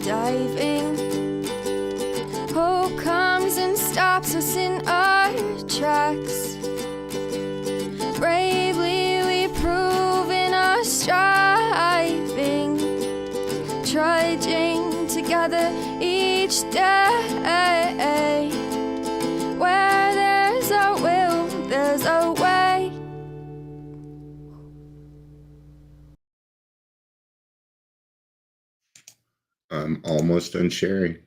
diving. Hope comes and stops us in our tracks. Bravely we prove in our striving, trudging together each day. Where there's a will, there's a way. I'm almost done sharing.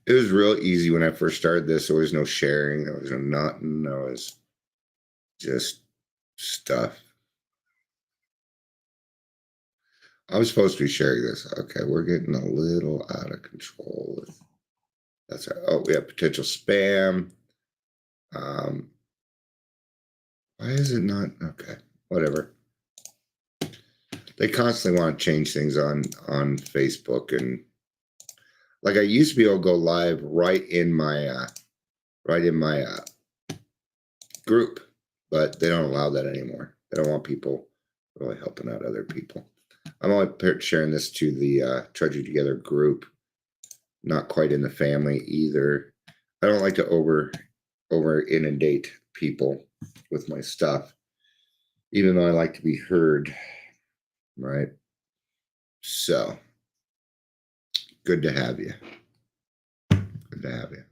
It was real easy when I first started this. There was no sharing. There was no nothing. There was just stuff. I was supposed to be sharing this. Okay, we're getting a little out of control. That's right. Oh, we have potential spam. Why is it not? Okay, whatever. They constantly want to change things on Facebook, and like I used to be able to go live right in my group, but they don't allow that anymore. They don't want people really helping out other people. I'm only sharing this to the Trudging Together group, not quite in the family either. I don't like to over inundate people with my stuff, even though I like to be heard, right? So, good to have you. Good to have you.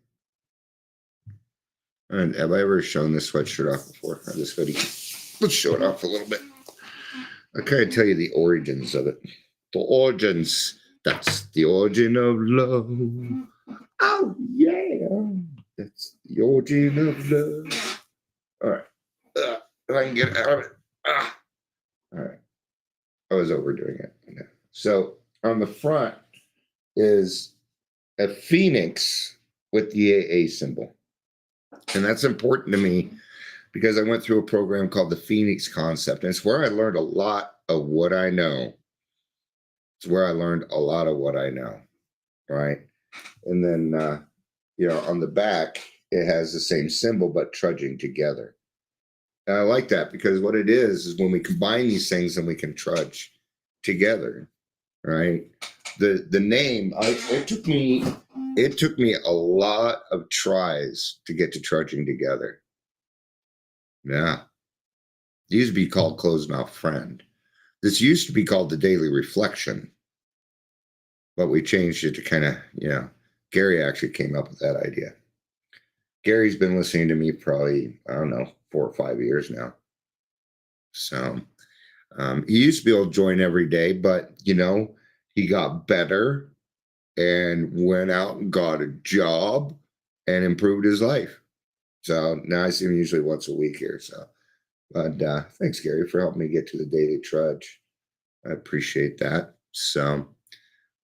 And have I ever shown this sweatshirt off before, or this hoodie? Let's show it off a little bit. I can't tell you the origins of it. The origins. That's the origin of love. Oh, yeah. That's the origin of love. All right. If I can get out of it. All right. I was overdoing it. Yeah. So on the front is a phoenix with the AA symbol. And that's important to me because I went through a program called the Phoenix Concept. And it's where I learned a lot of what I know. It's where I learned a lot of what I know, right? And then, on the back, it has the same symbol, but trudging together. And I like that because what it is when we combine these things and we can trudge together, right? The name, it took me a lot of tries to get to Trudging Together. Yeah. It used to be called Closed Mouth Friend. This used to be called the Daily Reflection, but we changed it to kind of, Gary actually came up with that idea. Gary's been listening to me probably, 4 or 5 years now. So he used to be able to join every day, but, he got better and went out and got a job and improved his life. So now I see him usually once a week here. So, but thanks, Gary, for helping me get to the Daily Trudge. I appreciate that. So,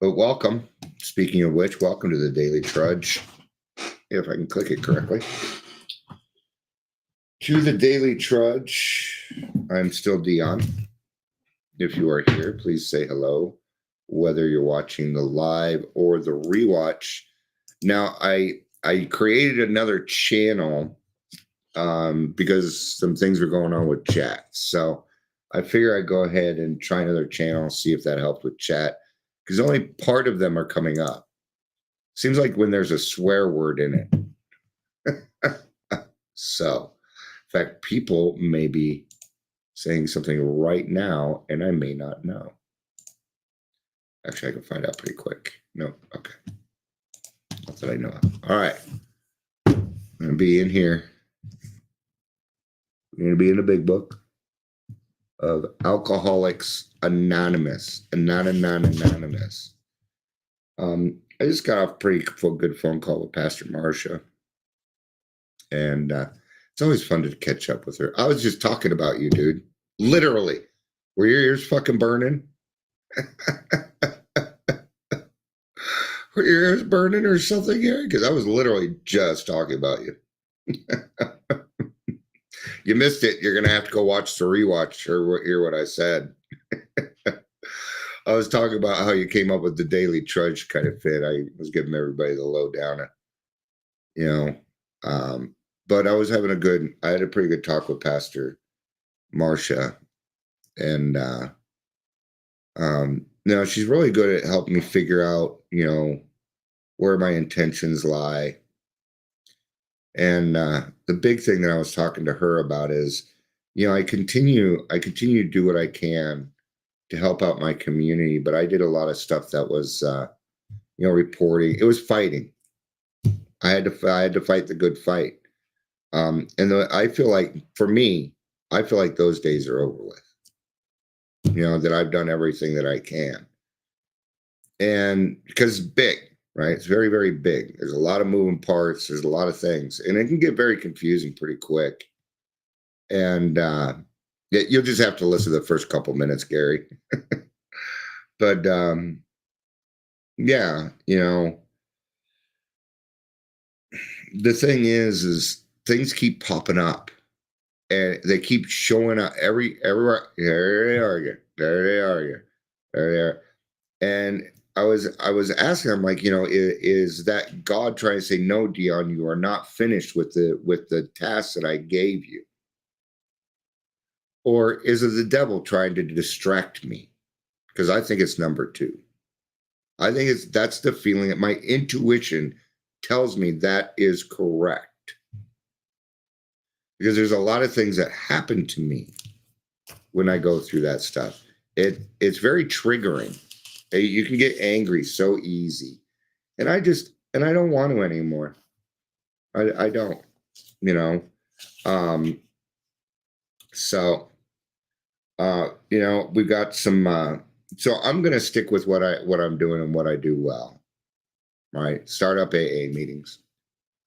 but welcome. Speaking of which, welcome to the Daily Trudge. If I can click it correctly. To the Daily Trudge. I'm still Dion. If you are here, please say hello, whether you're watching the live or the rewatch. Now, I created another channel because some things were going on with chat. So I figure I'd go ahead and try another channel, see if that helped with chat, because only part of them are coming up. Seems like when there's a swear word in it. So, in fact, people may be saying something right now, and I may not know. Actually, I can find out pretty quick. No, okay. Not that I know of. All right. I'm going to be in here. I'm going to be in the big book of Alcoholics Anonymous. Anonymous. I just got off a pretty good phone call with Pastor Marcia. And it's always fun to catch up with her. I was just talking about you, dude. Literally. Were your ears fucking burning? Were your ears burning or something, Gary? Because I was literally just talking about you. You missed it. You're going to have to go watch the rewatch or hear what I said. I was talking about how you came up with the Daily Trudge kind of fit. I was giving everybody the lowdown, but I was having I had a pretty good talk with Pastor Marcia, and No, she's really good at helping me figure out, where my intentions lie. And the big thing that I was talking to her about is, I continue to do what I can to help out my community, but I did a lot of stuff that was, reporting. It was fighting. I had to fight the good fight. I feel like, for me, I feel like those days are over with. That I've done everything that I can, and because it's big, right? It's very, very big. There's a lot of moving parts. There's a lot of things, and it can get very confusing pretty quick. And you'll just have to listen to the first couple minutes, Gary. But yeah, the thing is things keep popping up, and they keep showing up everywhere. There they are again. There they are again. There they are. And I was asking him, like, is that God trying to say, no, Dion, you are not finished with the task that I gave you? Or is it the devil trying to distract me? Because I think it's number two. I think that's the feeling that my intuition tells me that is correct. Because there's a lot of things that happen to me when I go through that stuff. It's very triggering. You can get angry so easy. And I don't want to anymore. I don't, so we've got some so I'm gonna stick with what I'm doing and what I do well. Right. Start up AA meetings,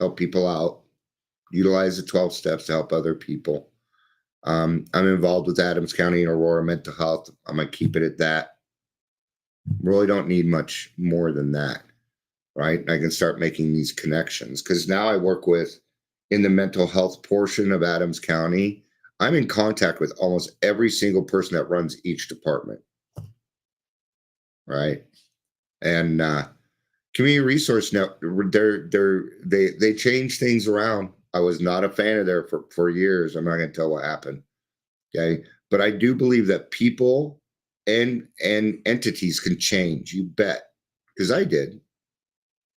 help people out, utilize the 12 steps to help other people. I'm involved with Adams County and Aurora Mental Health. I'm gonna keep it at that. Really don't need much more than that. Right. And I can start making these connections, because now I work with, in the mental health portion of Adams County, I'm in contact with almost every single person that runs each department. Right. And community resource network, they change things around. I was not a fan of there for years. I'm not going to tell what happened. Okay. But I do believe that people and entities can change. You bet. Because I did.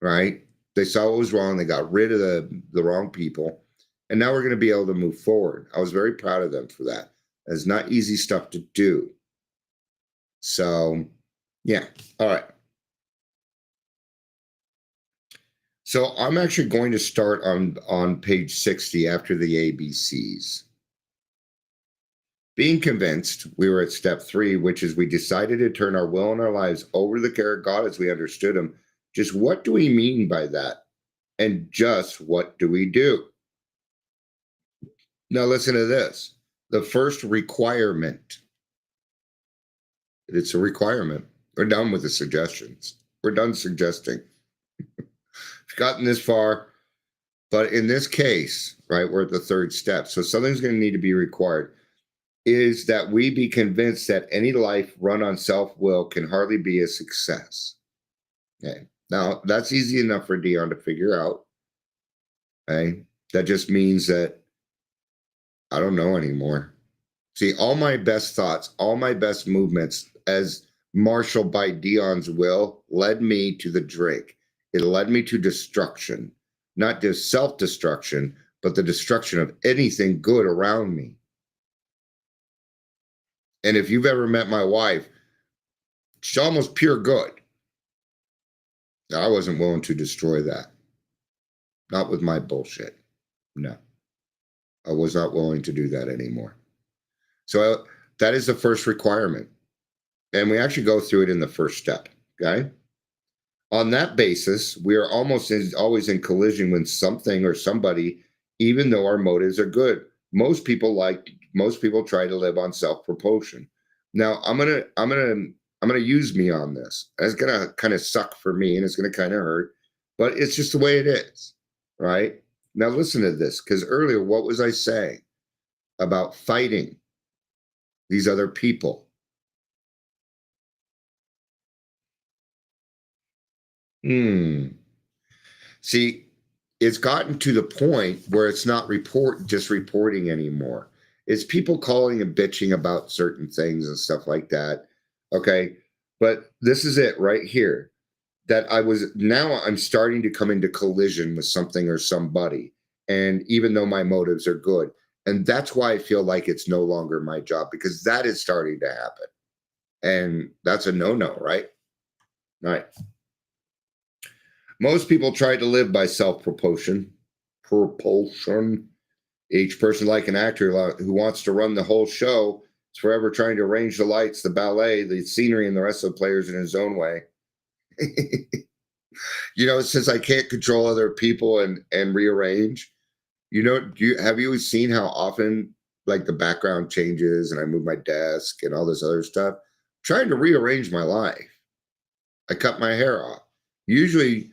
Right. They saw what was wrong. They got rid of the wrong people. And now we're going to be able to move forward. I was very proud of them for that. It's not easy stuff to do. So, yeah. All right. So I'm actually going to start on page 60 after the ABCs. Being convinced, we were at step 3, which is we decided to turn our will and our lives over to the care of God as we understood him. Just what do we mean by that? And just what do we do? Now listen to this. The first requirement. It's a requirement. We're done with the suggestions. We're done suggesting. We've gotten this far. But in this case, right, we're at the third step. So something's going to need to be required. Is that we be convinced that any life run on self-will can hardly be a success. Okay. Now, that's easy enough for Dion to figure out. Okay. That just means that I don't know anymore. See, all my best thoughts, all my best movements, as marshaled by Dion's will, led me to the drink. It led me to destruction, not just self-destruction, but the destruction of anything good around me. And if you've ever met my wife, she's almost pure good. I wasn't willing to destroy that. Not with my bullshit. No. I was not willing to do that anymore. So that is the first requirement. And we actually go through it in the first step. Okay. On that basis, we are almost always in collision with something or somebody, even though our motives are good. Most people try to live on self-propulsion. Now I'm gonna use me on this. It's gonna kind of suck for me, and it's gonna kind of hurt, but it's just the way it is, right? Now listen to this, because earlier, what was I saying about fighting these other people? See, it's gotten to the point where it's not just reporting anymore. It's people calling and bitching about certain things and stuff like that. Okay. But this is it right here. That I'm starting to come into collision with something or somebody. And even though my motives are good, and that's why I feel like it's no longer my job, because that is starting to happen. And that's a no-no, right? Right. Most people try to live by self-propulsion. Propulsion. Each person, like an actor who wants to run the whole show, is forever trying to arrange the lights, the ballet, the scenery, and the rest of the players in his own way. Since I can't control other people and rearrange, have you seen how often like the background changes and I move my desk and all this other stuff? I'm trying to rearrange my life. I cut my hair off. Usually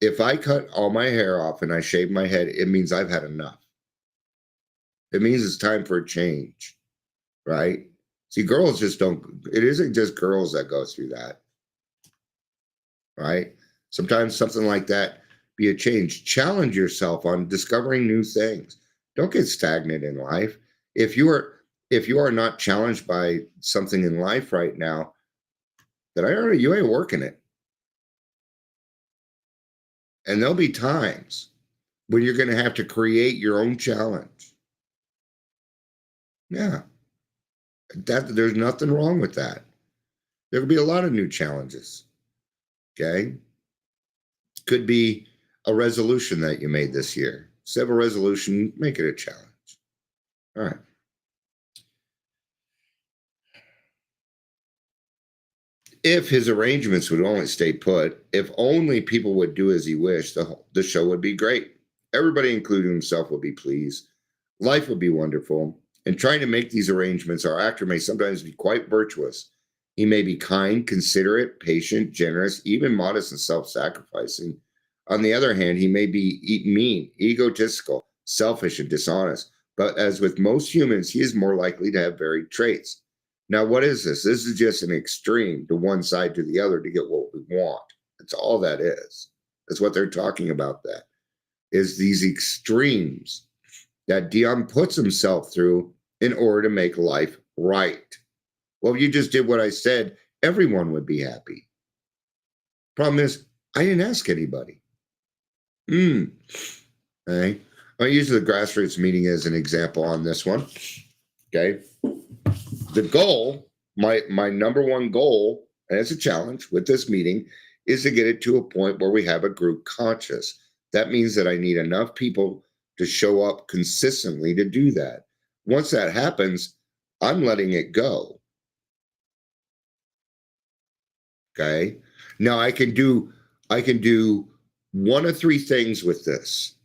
if I cut all my hair off and I shave my head, it means I've had enough. It means it's time for a change, right? See, girls just don't, it isn't just girls that go through that, right? Sometimes something like that be a change. Challenge yourself on discovering new things. Don't get stagnant in life. If you are not challenged by something in life right now, then you ain't working it. And there'll be times when you're going to have to create your own challenge. Yeah. There's nothing wrong with that. There will be a lot of new challenges. Okay. Could be a resolution that you made this year. Instead of a resolution, make it a challenge. All right. If his arrangements would only stay put, if only people would do as he wished, the show would be great. Everybody, including himself, would be pleased. Life would be wonderful. In trying to make these arrangements, our actor may sometimes be quite virtuous. He may be kind, considerate, patient, generous, even modest and self-sacrificing. On the other hand, he may be mean, egotistical, selfish, and dishonest. But as with most humans, he is more likely to have varied traits. Now, what is this? This is just an extreme to one side to the other to get what we want. That's all that is. That's what they're talking about. That is these extremes that Dion puts himself through in order to make life right. Well, if you just did what I said, everyone would be happy. Problem is, I didn't ask anybody. Okay. I'll use the grassroots meeting as an example on this one. Okay. The goal, my number one goal, and it's a challenge with this meeting, is to get it to a point where we have a group conscious. That means that I need enough people to show up consistently to do that. Once that happens, I'm letting it go. Okay. Now I can do one of three things with this.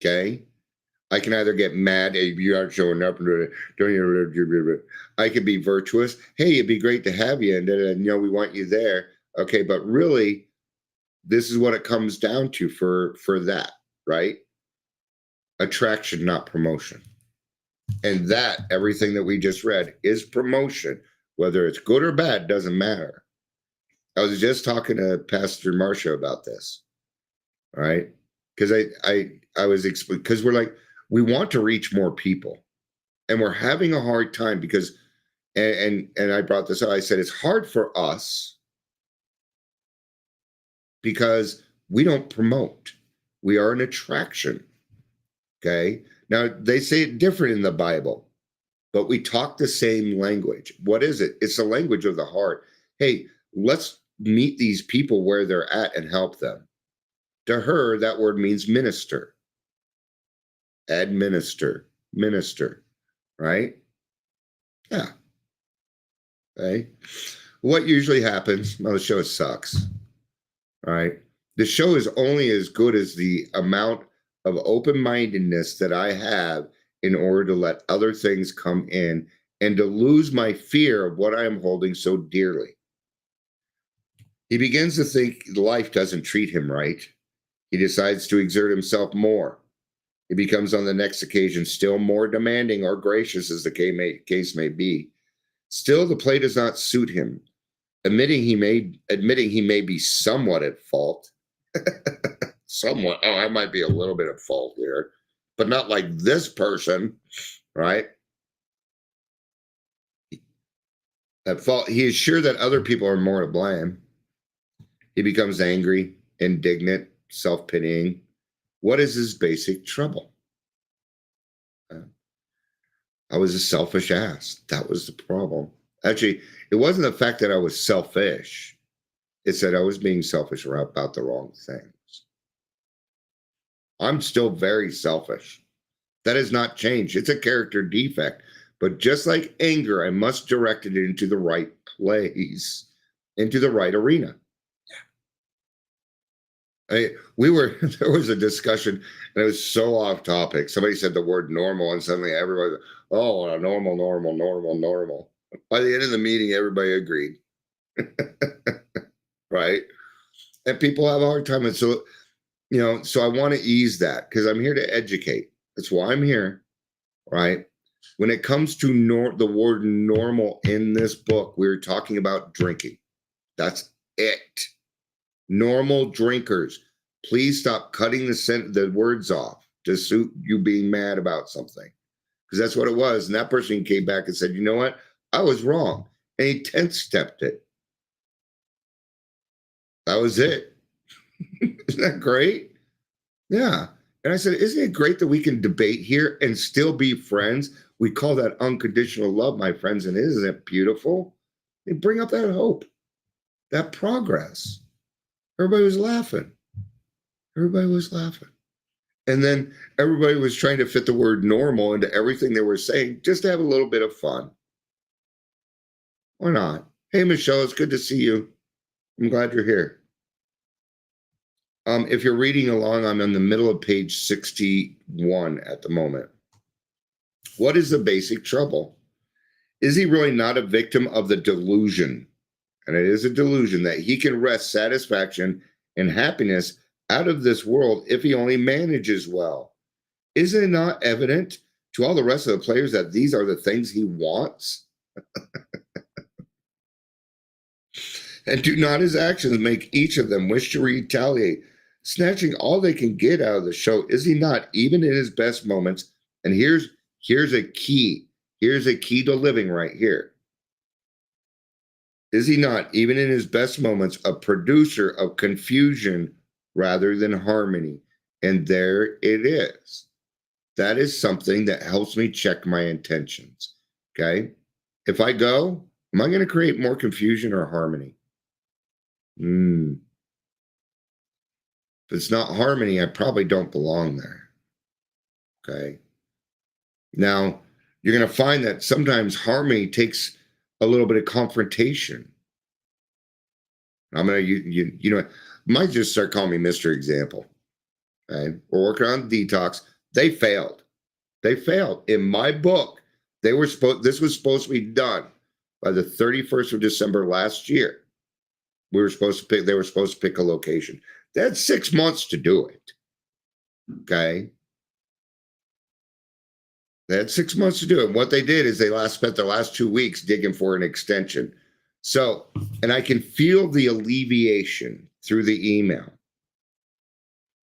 Okay. I can either get mad if you aren't showing up. I can be virtuous. Hey, it'd be great to have you, and we want you there. Okay, but really, this is what it comes down to for that, right? Attraction, not promotion. And that everything that we just read is promotion, whether it's good or bad, doesn't matter. I was just talking to Pastor Marcia about this, right? Because I was because we're like, we want to reach more people, and we're having a hard time because, and I brought this up. I said it's hard for us because we don't promote. We are an attraction. Okay. Now they say it different in the Bible, but we talk the same language. What is it? It's the language of the heart. Hey, let's meet these people where they're at and help them. To her, that word means minister. Administer, minister, right? Yeah. Okay. What usually happens? Well, the show sucks. All right. The show is only as good as the amount of open-mindedness that I have in order to let other things come in and to lose my fear of what I am holding so dearly. He begins to think life doesn't treat him right. He decides to exert himself more. He becomes on the next occasion still more demanding or gracious as the case may be. Still, the play does not suit him. Admitting he may be somewhat at fault. Somewhat. Oh, I might be a little bit at fault here, but not like this person, right? At fault, he is sure that other people are more to blame. He becomes angry, indignant, self-pitying. What is his basic trouble? I was a selfish ass. That was the problem. Actually, it wasn't the fact that I was selfish. It's that I was being selfish about the wrong things. I'm still very selfish. That has not changed. It's a character defect. But just like anger, I must direct it into the right place, into the right arena. There was a discussion, and it was so off topic. Somebody said the word normal, and suddenly everybody, oh, normal, normal, normal, normal. By the end of the meeting, everybody agreed. Right? And people have a hard time. And so, so I want to ease that because I'm here to educate. That's why I'm here. Right? When it comes to the word normal in this book, we're talking about drinking. That's it. Normal drinkers, please stop cutting the words off to suit you being mad about something. Because that's what it was. And that person came back and said, you know what? I was wrong. And he 10-stepped it. That was it. Isn't that great? Yeah. And I said, isn't it great that we can debate here and still be friends? We call that unconditional love, my friends. And isn't it beautiful? They bring up that hope, that progress. Everybody was laughing. Everybody was laughing. And then everybody was trying to fit the word normal into everything they were saying just to have a little bit of fun. Why not? Hey, Michelle, it's good to see you. I'm glad you're here. If you're reading along, I'm in the middle of page 61 at the moment. What is the basic trouble? Is he really not a victim of the delusion? And it is a delusion that he can wrest satisfaction and happiness out of this world if he only manages well. Is it not evident to all the rest of the players that these are the things he wants? And do not his actions make each of them wish to retaliate, snatching all they can get out of the show? Is he not, even in his best moments? And here's a key. Here's a key to living right here. Is he not, even in his best moments, a producer of confusion rather than harmony? And there it is. That is something that helps me check my intentions. Okay? If I go, am I going to create more confusion or harmony? If it's not harmony, I probably don't belong there. Okay? Now, you're going to find that sometimes harmony takes a little bit of confrontation. I'm going to, might just start calling me Mr. Example. Okay? We're working on detox. They failed. They failed. In my book, this was supposed to be done by the 31st of December last year. They were supposed to pick a location. They had 6 months to do it. Okay? They had 6 months to do it. What they did is they spent their last 2 weeks digging for an extension. So, and I can feel the alleviation through the email.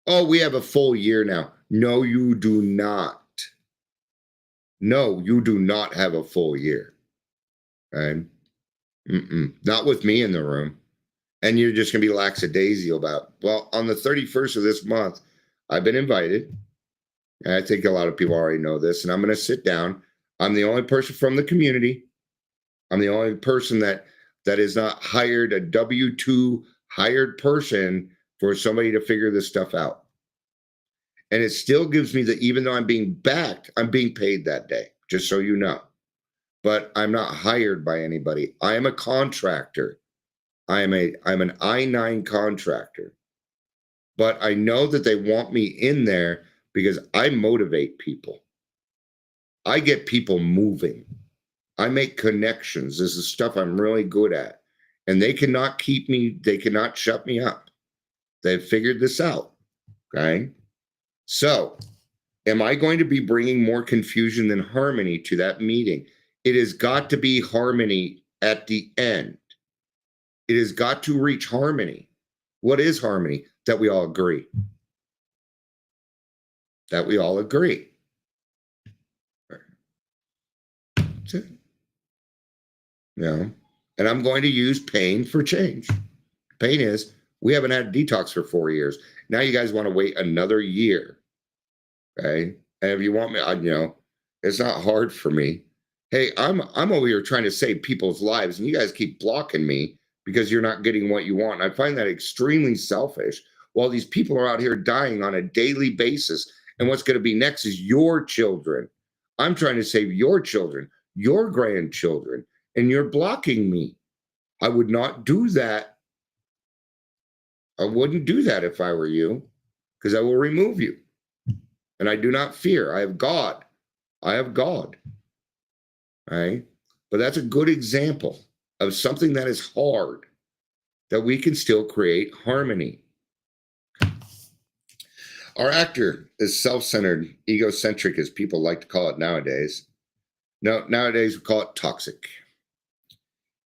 Oh, we have a full year now. No, you do not. No, you do not have a full year. Okay? Not with me in the room. And you're just going to be lackadaisical about, well, on the 31st of this month, I've been invited. And I think a lot of people already know this. And I'm going to sit down. I'm the only person from the community. I'm the only person that is not hired, a W-2 hired person for somebody to figure this stuff out. And it still gives me even though I'm being backed, I'm being paid that day, just so you know. But I'm not hired by anybody. I am a contractor. I'm an I-9 contractor. But I know that they want me in there because I motivate people. I get people moving. I make connections. This is stuff I'm really good at. And they cannot shut me up. They've figured this out. Okay? So, am I going to be bringing more confusion than harmony to that meeting? It has got to be harmony at the end. It has got to reach harmony. What is harmony? That we all agree. That we all agree. That's it. And I'm going to use pain for change. Pain is we haven't had a detox for 4 years. Now you guys want to wait another year. Okay. And if you want me, it's not hard for me. Hey, I'm over here trying to save people's lives, and you guys keep blocking me because you're not getting what you want. And I find that extremely selfish. While these people are out here dying on a daily basis, and what's going to be next is your children. I'm trying to save your children, your grandchildren, and you're blocking me. I would not do that. I wouldn't do that if I were you, because I will remove you. And I do not fear. I have God. I have God. Right? But that's a good example of something that is hard, that we can still create harmony. Our actor is self-centered, egocentric, as people like to call it nowadays. No, nowadays we call it toxic.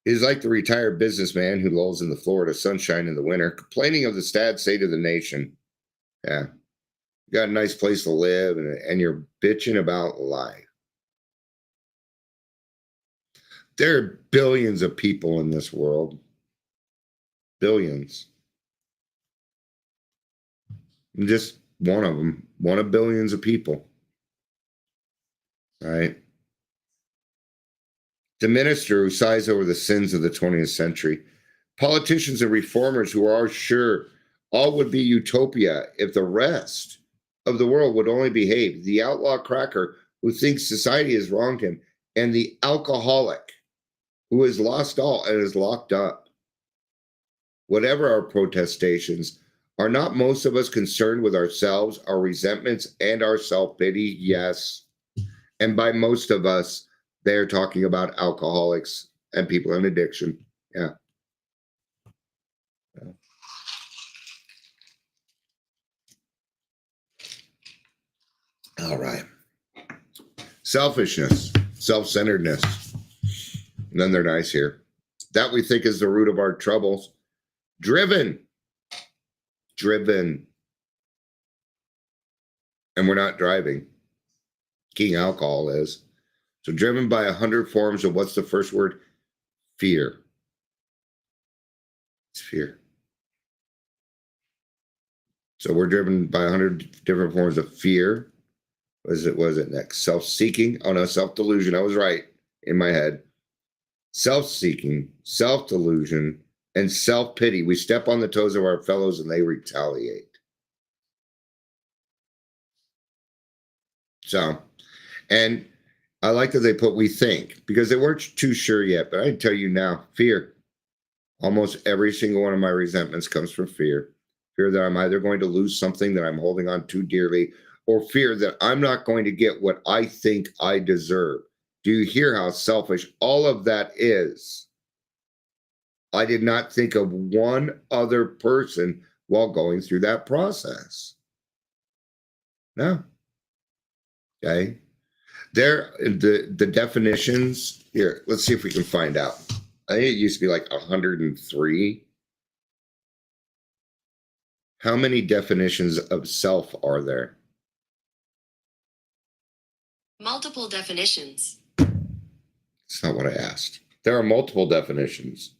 He's like the retired businessman who lolls in the Florida sunshine in the winter, complaining of the sad state of the nation. Yeah. You got a nice place to live, and you're bitching about life. There are billions of people in this world. Billions. I'm just one of them. One of billions of people. Right? The minister who sighs over the sins of the 20th century. Politicians and reformers who are sure all would be utopia if the rest of the world would only behave. The outlaw cracker who thinks society has wronged him. And the alcoholic who has lost all and is locked up. Whatever our protestations, are not most of us concerned with ourselves, our resentments, and our self-pity? Yes. And by most of us, they're talking about alcoholics and people in addiction. Yeah. All right. Selfishness, self-centeredness. And then they're nice here. That we think is the root of our troubles. Driven. And we're not driving. King alcohol is. So driven by 100 forms of what's the first word? Fear. It's fear. So we're driven by 100 different forms of fear. What is it next? Self-seeking. Oh no, self-delusion. I was right in my head. Self-seeking, self-delusion, and self-pity. We step on the toes of our fellows and they retaliate. So, and I like that they put we think, because they weren't too sure yet, but I can tell you now, fear. Almost every single one of my resentments comes from fear. Fear that I'm either going to lose something that I'm holding on too dearly, or fear that I'm not going to get what I think I deserve. Do you hear how selfish all of that is? I did not think of one other person while going through that process. No. Okay. There, the definitions here. Let's see if we can find out. I think it used to be like 103. How many definitions of self are there? Multiple definitions. That's not what I asked. There are multiple definitions.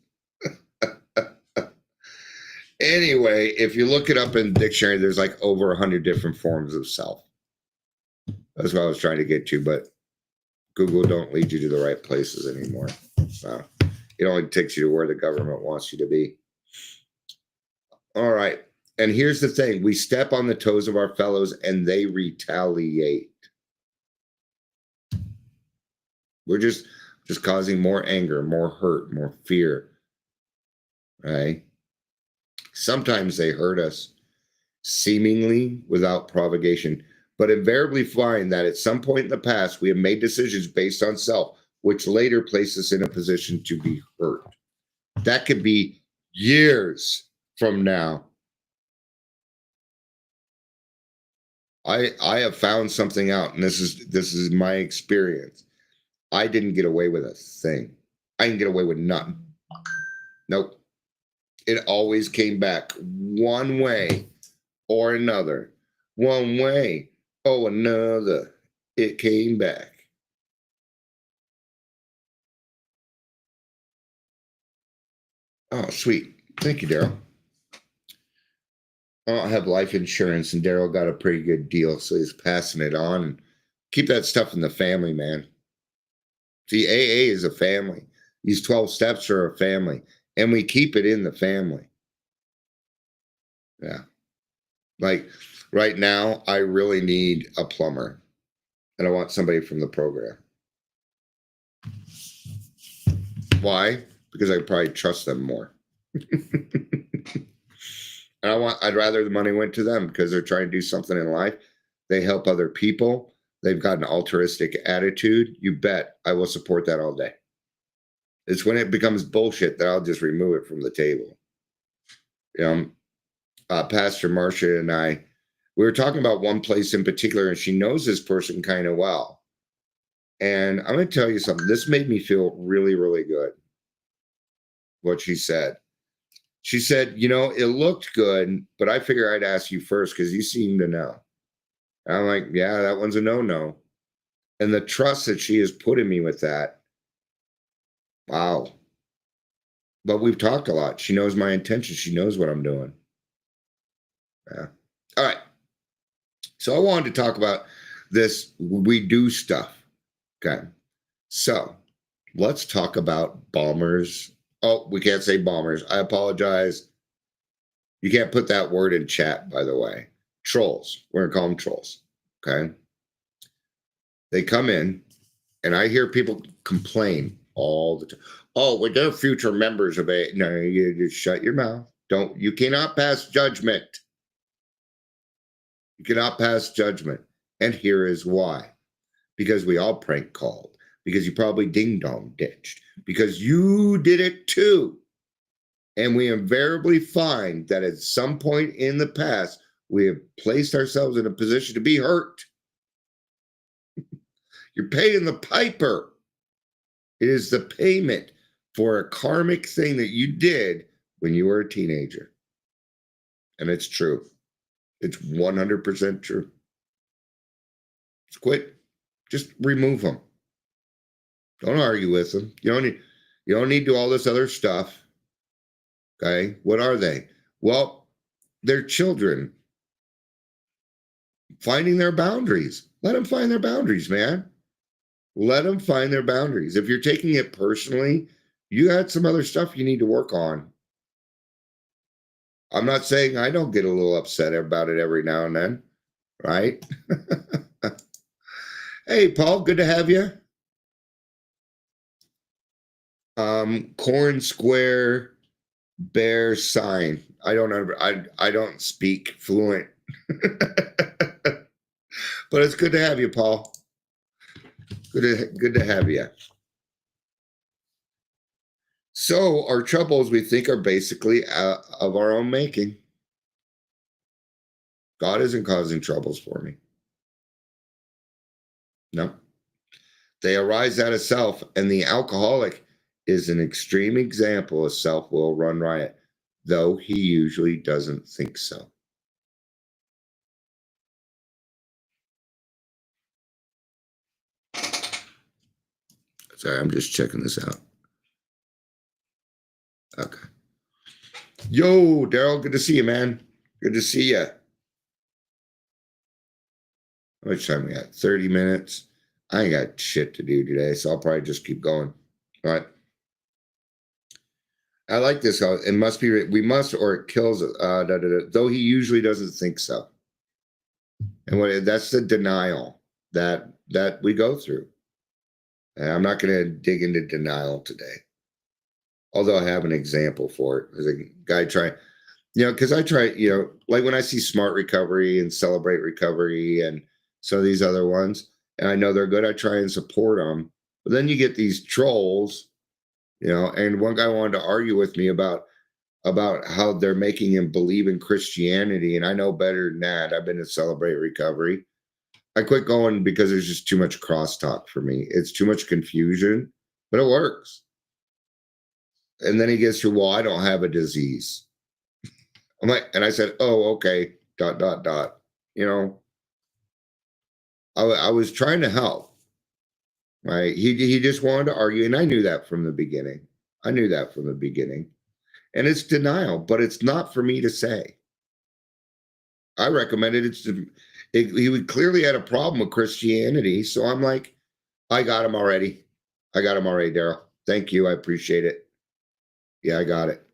Anyway, if you look it up in the dictionary, there's like over 100 different forms of self. That's what I was trying to get to, but Google don't lead you to the right places anymore. So it only takes you to where the government wants you to be. All right. And here's the thing. We step on the toes of our fellows and they retaliate. We're just causing more anger, more hurt, more fear. Right? Sometimes they hurt us seemingly without provocation, but invariably find that at some point in the past, we have made decisions based on self, which later place us in a position to be hurt. That could be years from now. I have found something out, and this is my experience. I didn't get away with a thing. I didn't get away with nothing. Nope. It always came back one way or another. One way or another. It came back. Oh, sweet. Thank you, Daryl. I don't have life insurance, and Daryl got a pretty good deal, so he's passing it on. And keep that stuff in the family, man. See, AA is a family. These 12 steps are a family, and we keep it in the family. Yeah. Like right now, I really need a plumber, and I want somebody from the program. Why? Because I probably trust them more. And I'd rather the money went to them because they're trying to do something in life. They help other people. They've got an altruistic attitude. You bet I will support that all day. It's when it becomes bullshit that I'll just remove it from the table. Pastor Marcia and I, we were talking about one place in particular, and she knows this person kind of well. And I'm going to tell you something. This made me feel really, really good. What she said. She said, it looked good, but I figure I'd ask you first because you seem to know. And I'm like, yeah, that one's a no-no. And the trust that she has put in me with that, wow. But we've talked a lot. She knows my intentions. She knows what I'm doing. Yeah. All right. So I wanted to talk about this we do stuff. Okay. So let's talk about bombers. Oh, we can't say bombers. I apologize. You can't put that word in chat, by the way. Trolls. We're going to call them trolls. Okay. They come in, and I hear people complain all the time. Oh, well, they're future members of a. No, you just shut your mouth. You cannot pass judgment. You cannot pass judgment. And here is why. Because we all prank called. Because you probably ding-dong ditched. Because you did it too. And we invariably find that at some point in the past, we have placed ourselves in a position to be hurt. You're paying the piper. It is the payment for a karmic thing that you did when you were a teenager. And it's true. It's 100% true. Just quit. Just remove them. Don't argue with them. You don't need to do all this other stuff. Okay? What are they? Well, they're children finding their boundaries. Let them find their boundaries, man. Let them find their boundaries. If you're taking it personally, you got some other stuff you need to work on. I'm not saying I don't get a little upset about it every now and then, right? Hey, Paul, good to have you. Corn square bear sign. I don't speak fluent, but it's good to have you, Paul. Good to have you. So our troubles, we think, are basically of our own making. God isn't causing troubles for me. No. They arise out of self, and the alcoholic is an extreme example of self-will run riot, though he usually doesn't think so. Sorry, I'm just checking this out. Okay. Yo, Daryl, good to see you, man. Good to see you. How much time we got? 30 minutes. I ain't got shit to do today, so I'll probably just keep going. All right. I like this. It must be, we must, or it kills, though he usually doesn't think so. And that's the denial that we go through. And I'm not going to dig into denial today. Although I have an example for it. There's a guy trying, because I try, like when I see Smart Recovery and Celebrate Recovery and some of these other ones, and I know they're good, I try and support them. But then you get these trolls, and one guy wanted to argue with me about how they're making him believe in Christianity. And I know better than that. I've been to Celebrate Recovery. I quit going because there's just too much crosstalk for me. It's too much confusion, but it works. And then he gets to, well, I don't have a disease. I'm like, and I said, oh, okay, ... I was trying to help, right? He just wanted to argue, and I knew that from the beginning. And it's denial, but it's not for me to say. I recommended it. He clearly had a problem with Christianity. So I'm like, I got him already. Daryl. Thank you. I appreciate it. Yeah, I got it.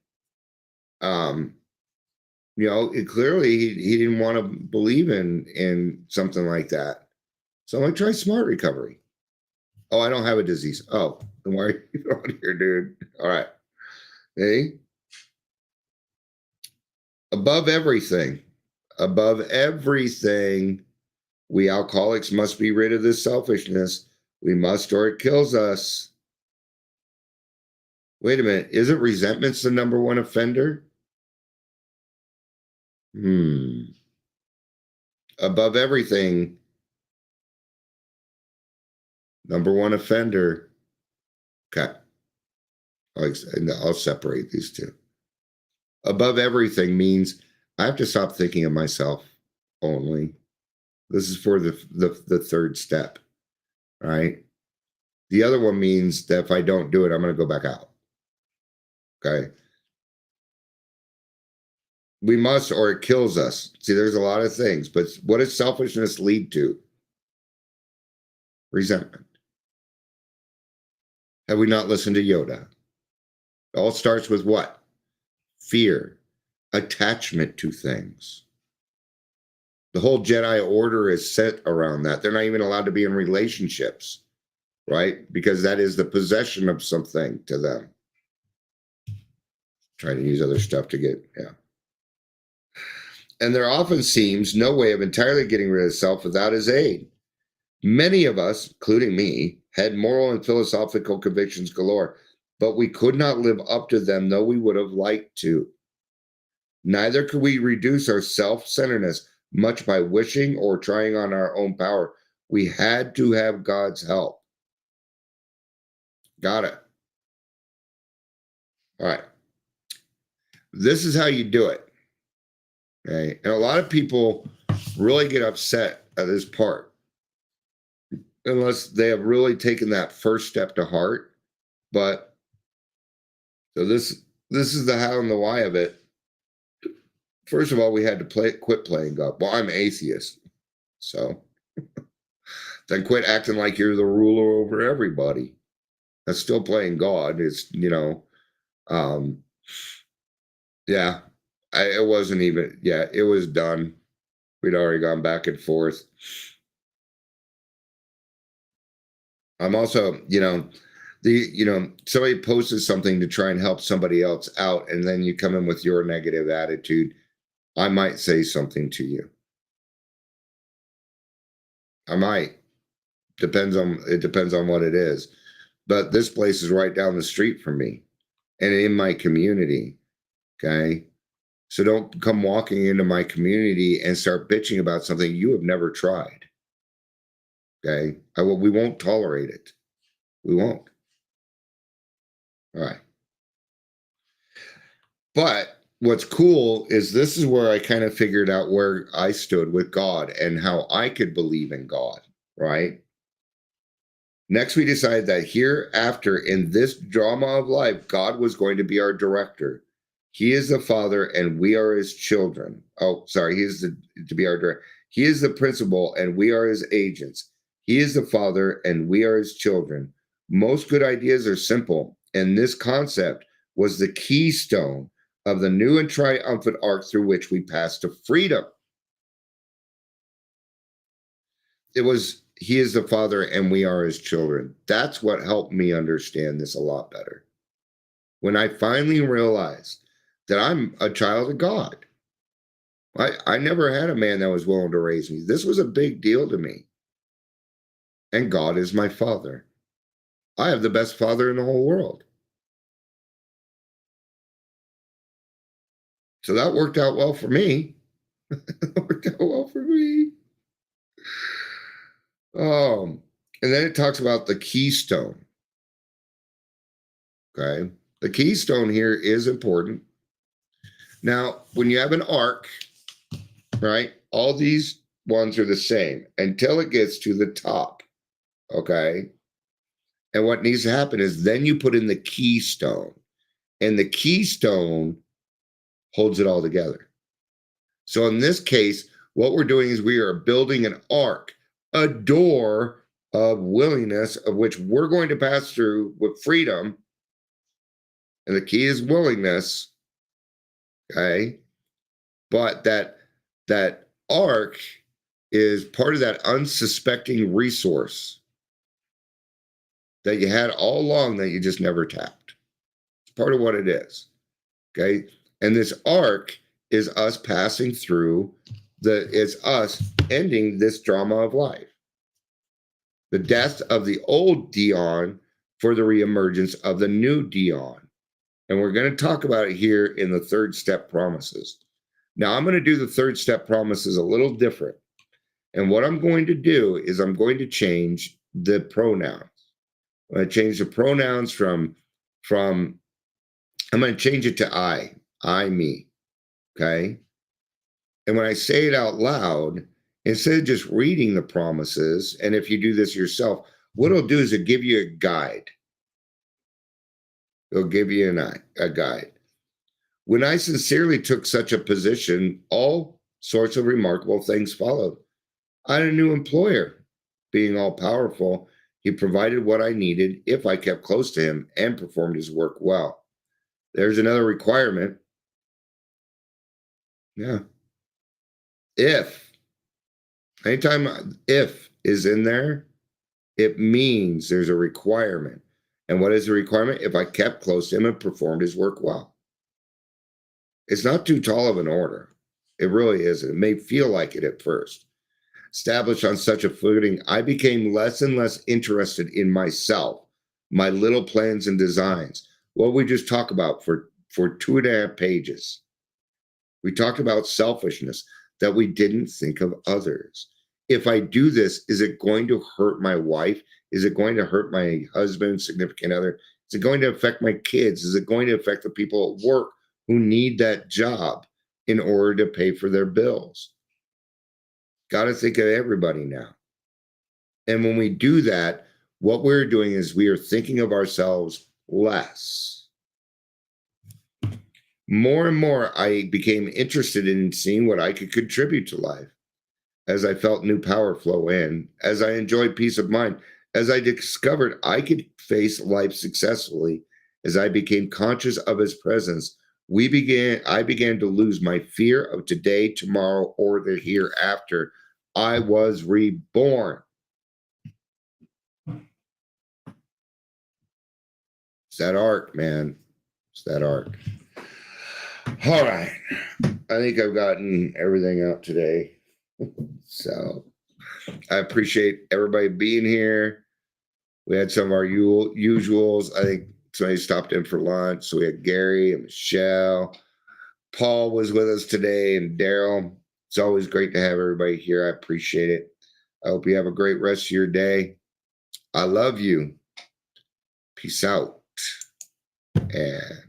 Clearly he didn't want to believe in something like that. So I'm like, try smart recovery. Oh, I don't have a disease. Oh, then why are you on here, dude? All right. Hey. Above everything, we alcoholics must be rid of this selfishness. We must, or it kills us. Wait a minute. Isn't resentment's the number one offender? Above everything, number one offender. Okay. I'll separate these two. Above everything means I have to stop thinking of myself only. This is for the third step, right? The other one means that if I don't do it, I'm going to go back out. Okay. We must, or it kills us. See, there's a lot of things, but what does selfishness lead to? Resentment. Have we not listened to Yoda? It all starts with what? Fear, attachment to things. The whole Jedi Order is set around that. They're not even allowed to be in relationships, right? Because that is the possession of something to them. Trying to use other stuff to get, yeah. And there often seems no way of entirely getting rid of self without his aid. Many of us, including me, had moral and philosophical convictions galore, but we could not live up to them, though we would have liked to. Neither could we reduce our self-centeredness much by wishing or trying on our own power. We had to have God's help. Got it. All right. This is how you do it. Okay. And a lot of people really get upset at this part unless they have really taken that first step to heart. But so this is the how and the why of it. First of all, we had to quit playing God. Well, I'm atheist, so then quit acting like you're the ruler over everybody. That's still playing God. It's yeah. It wasn't even, yeah, it was done. We'd already gone back and forth. I'm also, somebody posted something to try and help somebody else out, and then you come in with your negative attitude. I might say something to you. I might. It depends on what it is. But this place is right down the street from me and in my community. Okay. So don't come walking into my community and start bitching about something you have never tried. Okay. We won't tolerate it. We won't. All right. But what's cool is this is where I kind of figured out where I stood with God and how I could believe in God, right? Next, we decided that hereafter in this drama of life, God was going to be our director. He is the Father and we are his children. Oh, sorry. He is to be our director. He is the principal and we are his agents. He is the Father and we are his children. Most good ideas are simple, and this concept was the keystone of the new and triumphant arc through which we pass to freedom. It was, he is the Father and we are his children. That's what helped me understand this a lot better. When I finally realized that I'm a child of God. I never had a man that was willing to raise me. This was a big deal to me. And God is my Father. I have the best father in the whole world. So that worked out well for me. And then it talks about the keystone. Okay. The keystone here is important. Now, when you have an arc, right, all these ones are the same until it gets to the top. Okay. And what needs to happen is then you put in the keystone. and the keystone holds it all together. So in this case, what we're doing is we are building an ark, a door of willingness, of which we're going to pass through with freedom. And the key is willingness. Okay. But that ark is part of that unsuspecting resource that you had all along that you just never tapped. It's part of what it is. Okay. And this ark is us passing through it's us ending this drama of life. The death of the old Dion for the reemergence of the new Dion. And we're going to talk about it here in the third step promises. Now, I'm going to do the third step promises a little different. And what I'm going to do is I'm going to change the pronouns. I'm going to change the pronouns from I'm going to change it to I, me. Okay. And when I say it out loud, instead of just reading the promises, and if you do this yourself, what it'll do is it'll give you a guide. It'll give you a guide. When I sincerely took such a position, all sorts of remarkable things followed. I had a new employer. Being all powerful, he provided what I needed if I kept close to him and performed his work well. There's another requirement. Yeah. If. Anytime if is in there, it means there's a requirement. And what is the requirement? If I kept close to him and performed his work well. It's not too tall of an order. It really isn't. It may feel like it at first. Established on such a footing, I became less and less interested in myself, my little plans and designs. What we just talked about for 2.5 pages. We talked about selfishness, that we didn't think of others. If I do this, is it going to hurt my wife? Is it going to hurt my husband, significant other? Is it going to affect my kids? Is it going to affect the people at work who need that job in order to pay for their bills? Got to think of everybody now. And when we do that, what we're doing is we are thinking of ourselves less. More and more, I became interested in seeing what I could contribute to life. As I felt new power flow in, as I enjoyed peace of mind, as I discovered I could face life successfully, as I became conscious of his presence, I began to lose my fear of today, tomorrow, or the hereafter. I was reborn. It's that arc, man. It's that arc. All right. I think I've gotten everything out today. So I appreciate everybody being here. We had some of our usuals. I think somebody stopped in for lunch. So we had Gary and Michelle. Paul was with us today and Daryl. It's always great to have everybody here. I appreciate it. I hope you have a great rest of your day. I love you. Peace out. And